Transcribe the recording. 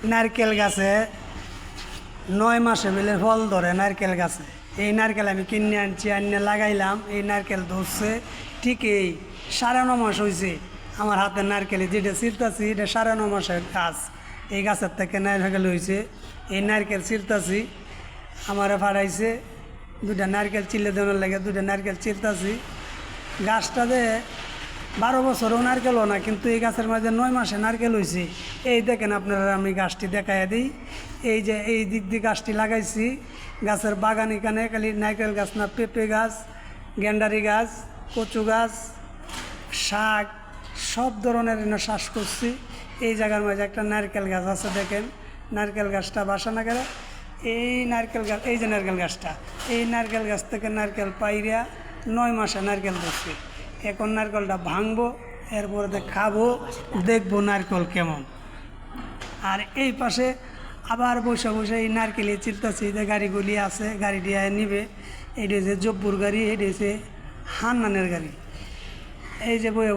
নারকেল গাছে 9 মাসে বেলে ফল ধরে নারকেল গাছে। এই নারকেল আমি কিনে আনছি, আনিয়ে লাগাইলাম। এই নারকেল ধরছে ঠিক এই 9.5 মাস হয়েছে। আমার হাতে নারকেল যেটা ছিলতাছি এটা 9.5 মাসের গাছ। এই গাছের থেকে নারকেল হয়েছে। এই নারকেল ছিলতাছি, আমারে ফাড়াইছে 2টা নারকেল চিল্লে দেওয়ার লাগে 2টা নারকেল ছিলতাছি। গাছটাতে 12 বছরও নারকেলও না, কিন্তু এই গাছের মাঝে 9 মাসে নারকেল হয়েছে। এই দেখেন আপনারা, আমি গাছটি দেখাইয়া দিই। এই যে এই দিক দিয়ে গাছটি লাগাইছি, গাছের বাগান এখানে খালি নারকেল গাছ না, পেঁপে গাছ, গেন্ডারি গাছ, কচু গাছ, শাক, সব ধরনের চাষ করছি। এই জায়গার মাঝে একটা নারকেল গাছ আছে, দেখেন নারকেল গাছটা বাসা না করে। এই নারকেল গাছ, এই যে নারকেল গাছটা, এই নারকেল গাছ থেকে নারকেল পাইরা 9 মাসে নারকেল ধরছে। এখন নারকেলটা ভাঙবো, এরপরে খাবো, দেখবো নারকেল কেমন। আর এই পাশে আবার বসে বসে এই নারকেলে চিলতেছি যে গাড়িগুলি আছে, গাড়ি দিয়ে নিবে। এইটা হচ্ছে জব্বুর গাড়ি, এইটা হচ্ছে হান্নানের গাড়ি। এই যে বই